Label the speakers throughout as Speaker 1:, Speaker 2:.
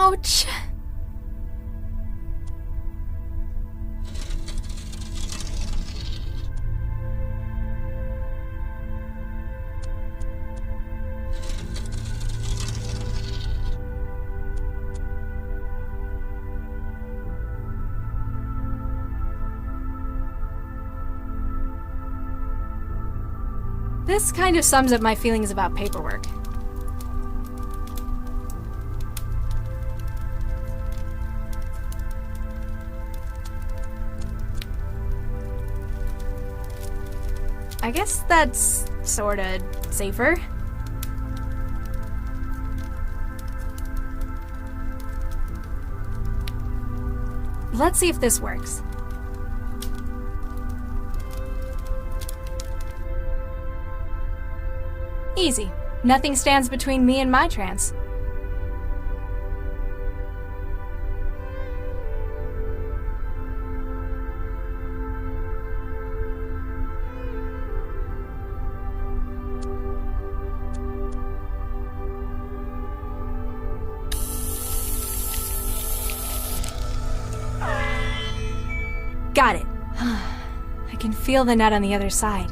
Speaker 1: Ouch! This kind of sums up my feelings about paperwork. I guess that's sorta safer. Let's see if this works. Easy. Nothing stands between me and my trance. Got it. I can feel the net on the other side.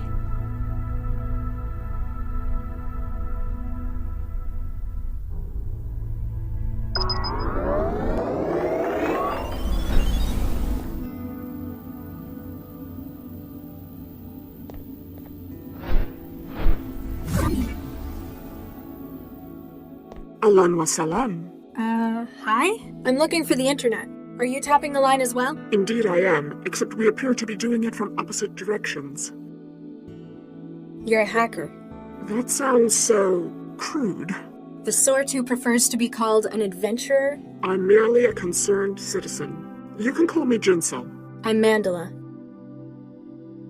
Speaker 2: Ahlan wa salam.
Speaker 1: Hi? I'm looking for the internet. Are you tapping the line as well?
Speaker 2: Indeed I am, except we appear to be doing it from opposite directions.
Speaker 1: You're a hacker.
Speaker 2: That sounds so crude.
Speaker 1: The sort who prefers to be called an adventurer?
Speaker 2: I'm merely a concerned citizen. You can call me Jinsel.
Speaker 1: I'm Mandela.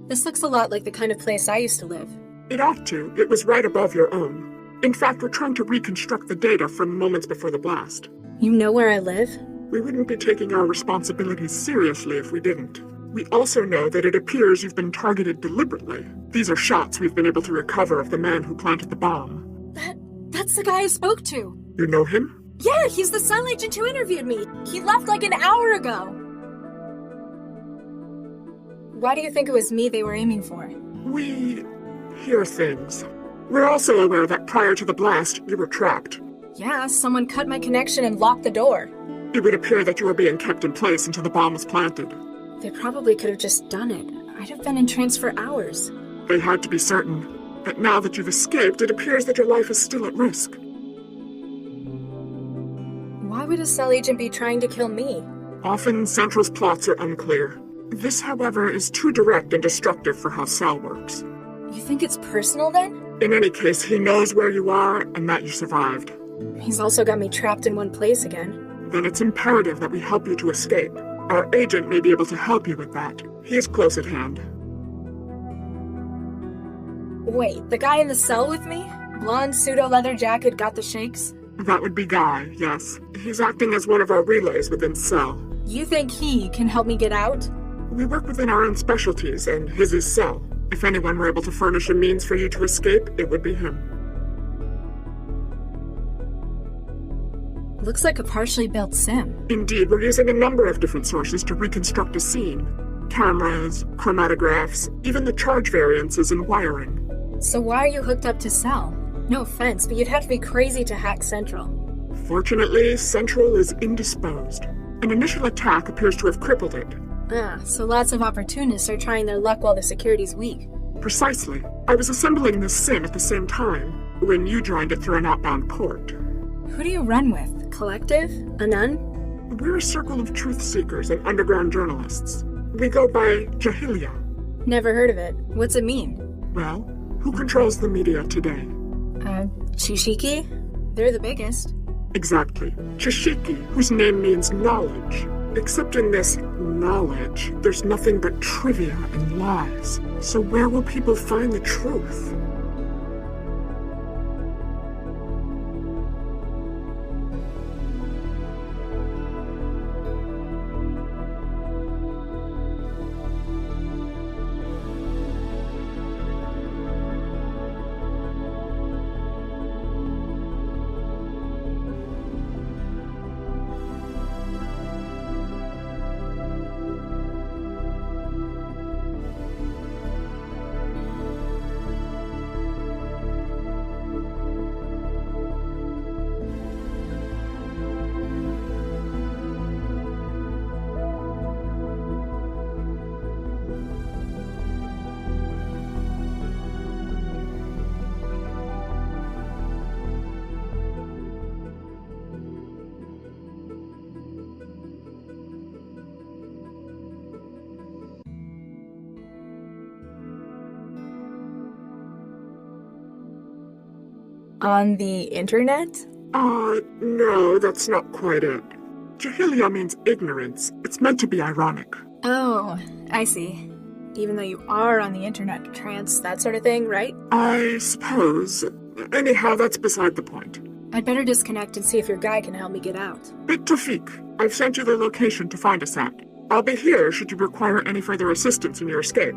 Speaker 1: This looks a lot like the kind of place I used to live.
Speaker 2: It ought to. It was right above your own. In fact, we're trying to reconstruct the data from moments before the blast.
Speaker 1: You know where I live?
Speaker 2: We wouldn't be taking our responsibilities seriously if we didn't. We also know that it appears you've been targeted deliberately. These are shots we've been able to recover of the man who planted the bomb.
Speaker 1: That's the guy I spoke to.
Speaker 2: You know him?
Speaker 1: Yeah, he's the cell agent who interviewed me. He left like an hour ago. Why do you think it was me they were aiming for?
Speaker 2: We hear things. We're also aware that prior to the blast, you were trapped.
Speaker 1: Yeah, someone cut my connection and locked the door.
Speaker 2: It would appear that you were being kept in place until the bomb was planted.
Speaker 1: They probably could have just done it. I'd have been in trance for hours.
Speaker 2: They had to be certain. But now that you've escaped, it appears that your life is still at risk.
Speaker 1: Why would a cell agent be trying to kill me?
Speaker 2: Often, Central's plots are unclear. This, however, is too direct and destructive for how Cell works.
Speaker 1: You think it's personal, then?
Speaker 2: In any case, he knows where you are and that you survived.
Speaker 1: He's also got me trapped in one place again.
Speaker 2: Then it's imperative that we help you to escape. Our agent may be able to help you with that. He is close at hand.
Speaker 1: Wait, the guy in the cell with me? Blonde pseudo-leather jacket, got the shakes?
Speaker 2: That would be Guy, yes. He's acting as one of our relays within Cell.
Speaker 1: You think he can help me get out?
Speaker 2: We work within our own specialties, and his is Cell. If anyone were able to furnish a means for you to escape, it would be him.
Speaker 1: Looks like a partially built sim.
Speaker 2: Indeed, we're using a number of different sources to reconstruct a scene. Cameras, chromatographs, even the charge variances and wiring.
Speaker 1: So why are you hooked up to Cell? No offense, but you'd have to be crazy to hack Central.
Speaker 2: Fortunately, Central is indisposed. An initial attack appears to have crippled it.
Speaker 1: Ah, so lots of opportunists are trying their luck while the security's weak.
Speaker 2: Precisely. I was assembling this sim at the same time, when you joined it through an outbound port.
Speaker 1: Who do you run with? Collective? A nun?
Speaker 2: We're a circle of truth seekers and underground journalists. We go by Jahilia.
Speaker 1: Never heard of it. What's it mean?
Speaker 2: Well, who controls the media today?
Speaker 1: Chishiki? They're the biggest.
Speaker 2: Exactly. Chishiki, whose name means knowledge. Except in this knowledge, there's nothing but trivia and lies. So where will people find the truth?
Speaker 1: On the internet?
Speaker 2: No, that's not quite it. Jahilia means ignorance. It's meant to be ironic.
Speaker 1: Oh, I see. Even though you are on the internet, trance, that sort of thing, right?
Speaker 2: I suppose. Anyhow, that's beside the point.
Speaker 1: I'd better disconnect and see if your guy can help me get out.
Speaker 2: Bit Tawfiq, I've sent you the location to find us at. I'll be here should you require any further assistance in your escape.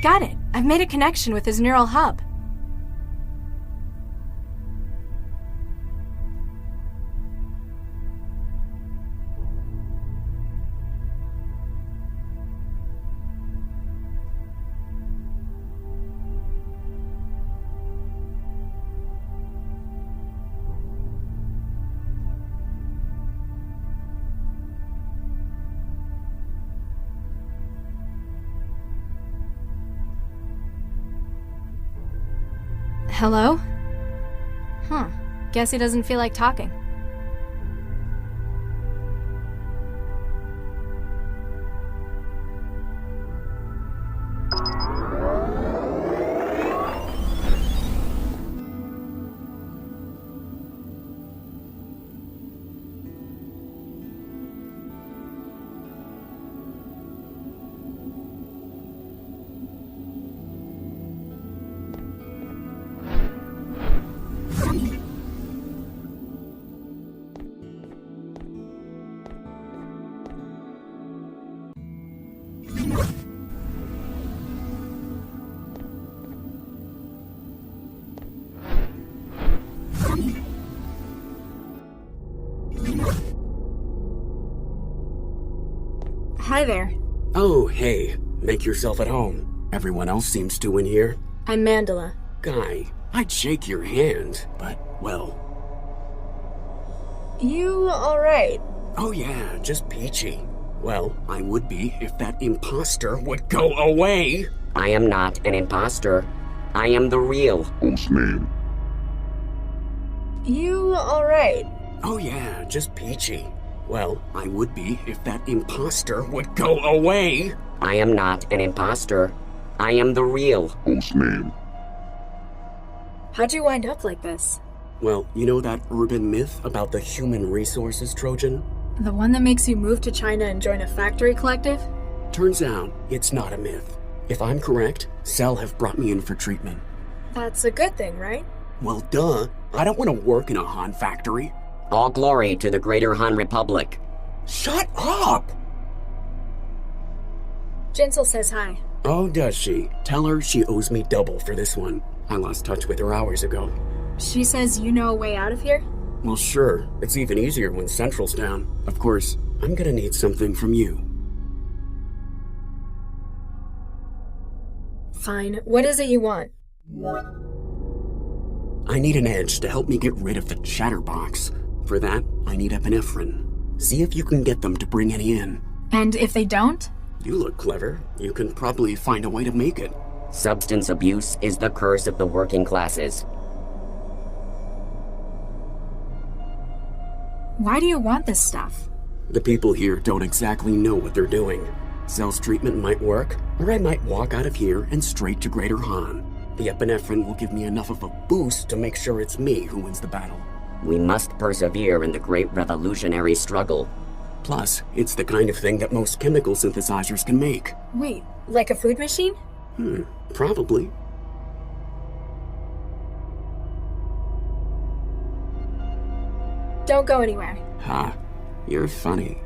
Speaker 1: Got it. I've made a connection with his neural hub. Hello? Huh. Guess he doesn't feel like talking. Hi there.
Speaker 3: Oh, hey. Make yourself at home. Everyone else seems to in here.
Speaker 1: I'm Mandela.
Speaker 3: Guy, I'd shake your hand, but, well...
Speaker 1: You alright?
Speaker 3: Oh yeah, just peachy. Well, I would be if that imposter would go away.
Speaker 4: I am not an imposter. I am the real.
Speaker 5: Whose name?
Speaker 1: You alright?
Speaker 3: Oh yeah, just peachy. Well, I would be if that imposter would go away.
Speaker 4: I am not an imposter. I am the real.
Speaker 5: Whose name?
Speaker 1: How'd you wind up like this?
Speaker 3: Well, you know that urban myth about the human resources Trojan?
Speaker 1: The one that makes you move to China and join a factory collective?
Speaker 3: Turns out, it's not a myth. If I'm correct, Cell have brought me in for treatment.
Speaker 1: That's a good thing, right?
Speaker 3: Well, duh. I don't want to work in a Han factory.
Speaker 4: All glory to the Greater Han Republic.
Speaker 3: Shut up!
Speaker 1: Jinsel says hi.
Speaker 3: Oh, does she? Tell her she owes me double for this one. I lost touch with her hours ago.
Speaker 1: She says you know a way out of here?
Speaker 3: Well, sure. It's even easier when Central's down. Of course, I'm gonna need something from you.
Speaker 1: Fine. What is it you want?
Speaker 3: I need an edge to help me get rid of the chatterbox. For that, I need epinephrine. See if you can get them to bring any in.
Speaker 1: And if they don't?
Speaker 3: You look clever. You can probably find a way to make it.
Speaker 4: Substance abuse is the curse of the working classes.
Speaker 1: Why do you want this stuff?
Speaker 3: The people here don't exactly know what they're doing. Cell's treatment might work, or I might walk out of here and straight to Greater Han. The epinephrine will give me enough of a boost to make sure it's me who wins the battle.
Speaker 4: We must persevere in the great revolutionary struggle.
Speaker 3: Plus, it's the kind of thing that most chemical synthesizers can make.
Speaker 1: Wait, like a food machine?
Speaker 3: Probably.
Speaker 1: Don't go anywhere.
Speaker 3: Ha, you're funny.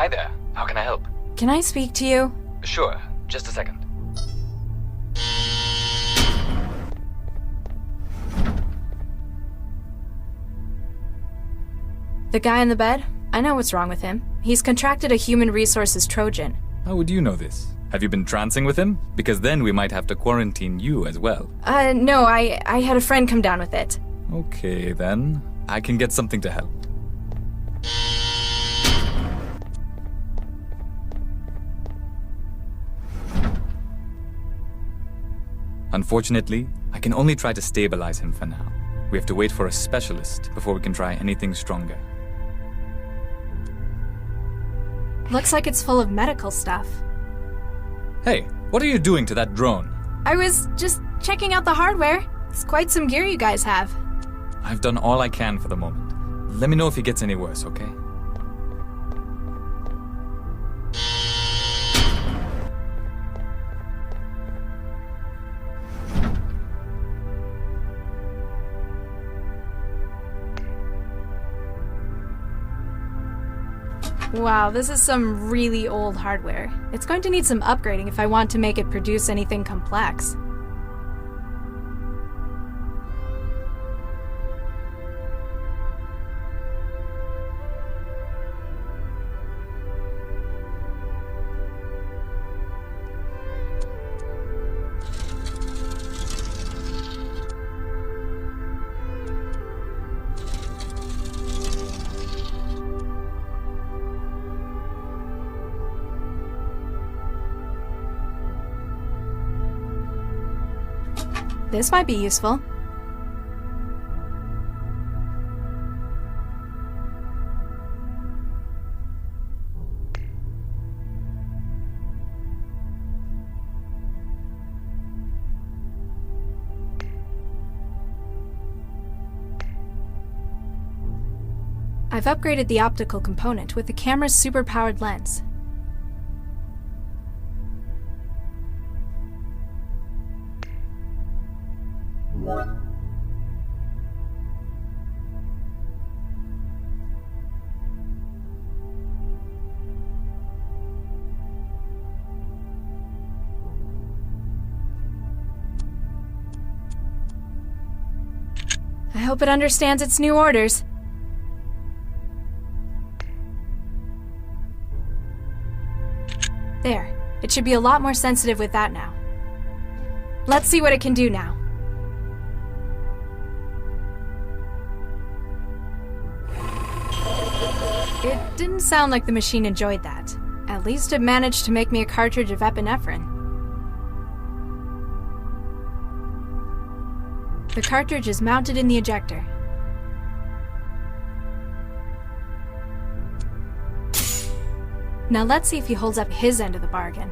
Speaker 5: Hi there. How can I help?
Speaker 1: Can I speak to you?
Speaker 5: Sure. Just a second.
Speaker 1: The guy in the bed? I know what's wrong with him. He's contracted a human resources Trojan.
Speaker 6: How would you know this? Have you been trancing with him? Because then we might have to quarantine you as well.
Speaker 1: No, I had a friend come down with it.
Speaker 6: Okay, then. I can get something to help. Unfortunately, I can only try to stabilize him for now. We have to wait for a specialist before we can try anything stronger.
Speaker 1: Looks like it's full of medical stuff.
Speaker 6: Hey, what are you doing to that drone?
Speaker 1: I was just checking out the hardware. It's quite some gear you guys have.
Speaker 6: I've done all I can for the moment. Let me know if he gets any worse, okay?
Speaker 1: Wow, this is some really old hardware. It's going to need some upgrading if I want to make it produce anything complex. This might be useful. I've upgraded the optical component with the camera's superpowered lens. I hope it understands its new orders. There. It should be a lot more sensitive with that now. Let's see what it can do now. It didn't sound like the machine enjoyed that. At least it managed to make me a cartridge of epinephrine. The cartridge is mounted in the ejector. Now let's see if he holds up his end of the bargain.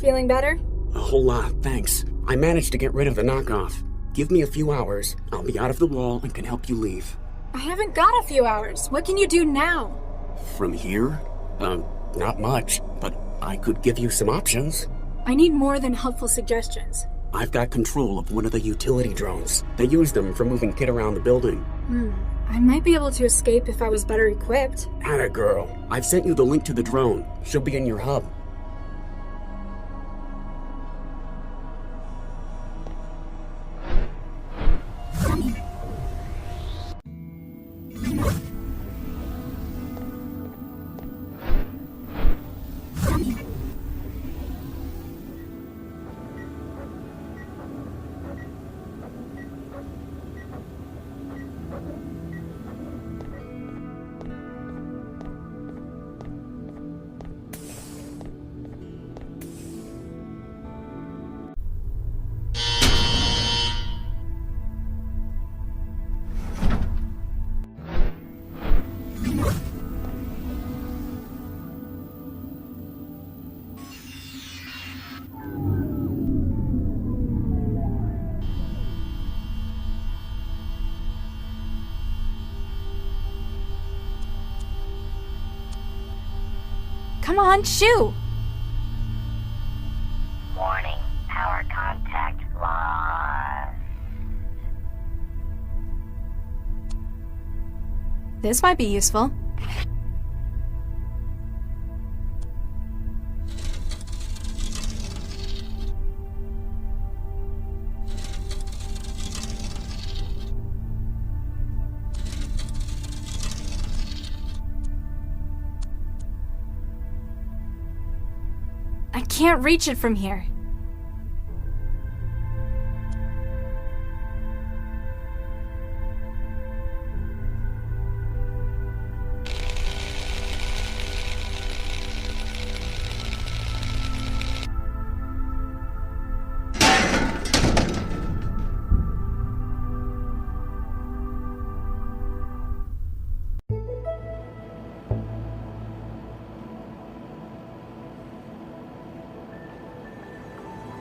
Speaker 1: Feeling better?
Speaker 3: A whole lot, thanks. I managed to get rid of the knockoff. Give me a few hours. I'll be out of the wall and can help you leave.
Speaker 1: I haven't got a few hours. What can you do now?
Speaker 3: From here? Not much, but I could give you some options.
Speaker 1: I need more than helpful suggestions.
Speaker 3: I've got control of one of the utility drones. They use them for moving kit around the building.
Speaker 1: I might be able to escape if I was better equipped.
Speaker 3: Atta girl. I've sent you the link to the drone. She'll be in your hub.
Speaker 1: Come on, shoo!
Speaker 7: Warning, power contact lost.
Speaker 1: This might be useful. I can't reach it from here.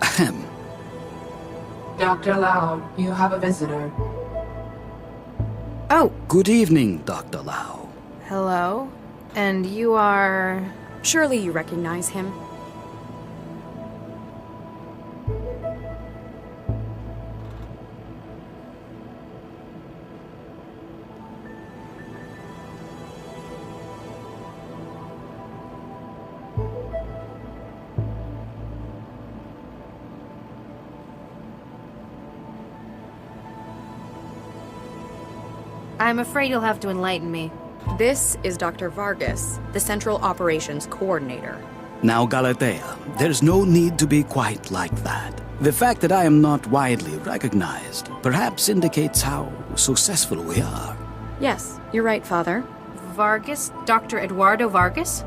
Speaker 8: Ahem.
Speaker 9: Dr. Lau, you have a visitor.
Speaker 1: Oh,
Speaker 8: Good evening, Dr. Lau.
Speaker 1: hello. And you are...
Speaker 10: Surely you recognize him.
Speaker 1: I'm afraid you'll have to enlighten me.
Speaker 10: This is Dr. Vargas, the Central Operations Coordinator.
Speaker 8: Now, Galatea, there's no need to be quite like that. The fact that I am not widely recognized perhaps indicates how successful we are.
Speaker 10: Yes, you're right, Father.
Speaker 1: Vargas? Dr. Eduardo Vargas?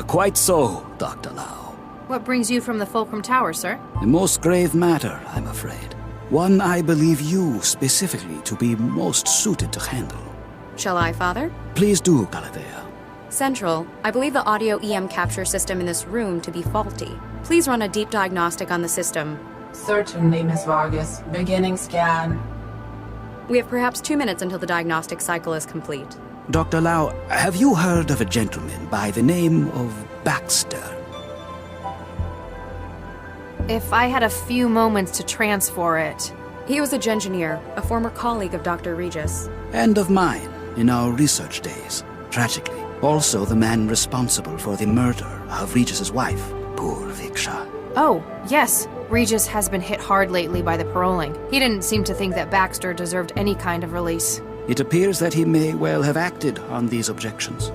Speaker 8: Quite so, Dr. Lau.
Speaker 1: What brings you from the Fulcrum Tower, sir?
Speaker 8: A most grave matter, I'm afraid. One I believe you specifically to be most suited to handle.
Speaker 10: Shall I, Father?
Speaker 8: Please do, Galatea.
Speaker 10: Central, I believe the audio EM capture system in this room to be faulty. Please run a deep diagnostic on the system.
Speaker 9: Certainly, Miss Vargas. Beginning scan.
Speaker 10: We have perhaps 2 minutes until the diagnostic cycle is complete.
Speaker 8: Dr. Lau, have you heard of a gentleman by the name of Baxter?
Speaker 1: If I had a few moments to transfer it...
Speaker 10: He was a Gengineer, a former colleague of Dr. Regis.
Speaker 8: And of mine, in our research days. Tragically, also the man responsible for the murder of Regis's wife, poor Viksha.
Speaker 1: Oh, yes. Regis has been hit hard lately by the paroling. He didn't seem to think that Baxter deserved any kind of release.
Speaker 8: It appears that he may well have acted on these objections.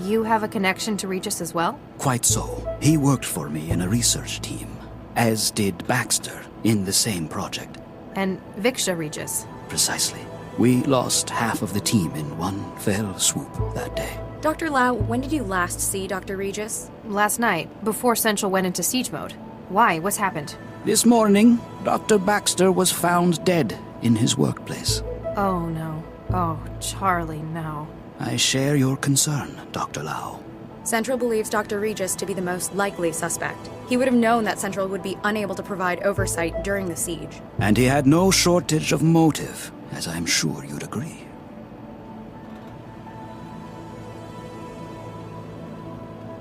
Speaker 1: You have a connection to Regis as well?
Speaker 8: Quite so. He worked for me in a research team, as did Baxter in the same project.
Speaker 1: And Viksha Regis.
Speaker 8: Precisely. We lost half of the team in one fell swoop that day.
Speaker 10: Dr. Lau, when did you last see Dr. Regis?
Speaker 1: Last night, before Central went into siege mode. Why? What's happened?
Speaker 8: This morning, Dr. Baxter was found dead in his workplace.
Speaker 1: Oh, no. Oh, Charlie, no.
Speaker 8: I share your concern, Dr. Lau.
Speaker 10: Central believes Dr. Regis to be the most likely suspect. He would have known that Central would be unable to provide oversight during the siege.
Speaker 8: And he had no shortage of motive, as I'm sure you'd agree.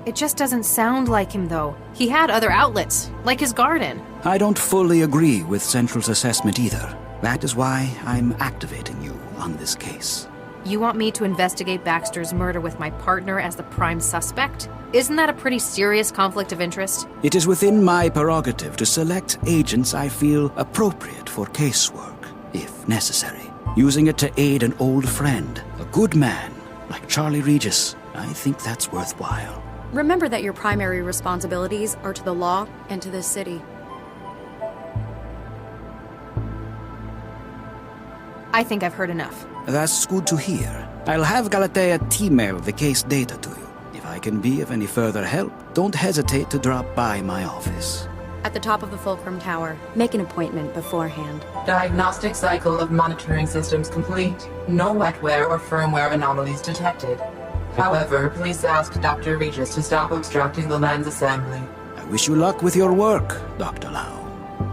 Speaker 1: It just doesn't sound like him, though. He had other outlets, like his garden.
Speaker 8: I don't fully agree with Central's assessment either. That is why I'm activating you on this case.
Speaker 1: You want me to investigate Baxter's murder with my partner as the prime suspect? Isn't that a pretty serious conflict of interest?
Speaker 8: It is within my prerogative to select agents I feel appropriate for casework, if necessary. Using it to aid an old friend, a good man, like Charlie Regis, I think that's worthwhile.
Speaker 10: Remember that your primary responsibilities are to the law and to this city.
Speaker 1: I think I've heard enough.
Speaker 8: That's good to hear. I'll have Galatea T-mail the case data to you. If I can be of any further help, don't hesitate to drop by my office.
Speaker 10: At the top of the Fulcrum Tower. Make an appointment beforehand.
Speaker 9: Diagnostic cycle of monitoring systems complete. No wetware or firmware anomalies detected. However, please ask Dr. Regis to stop obstructing the lens assembly.
Speaker 8: I wish you luck with your work, Dr. Lau.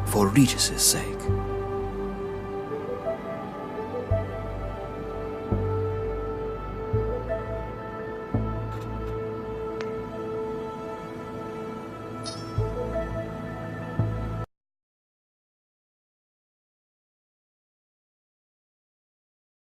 Speaker 8: For Regis's sake.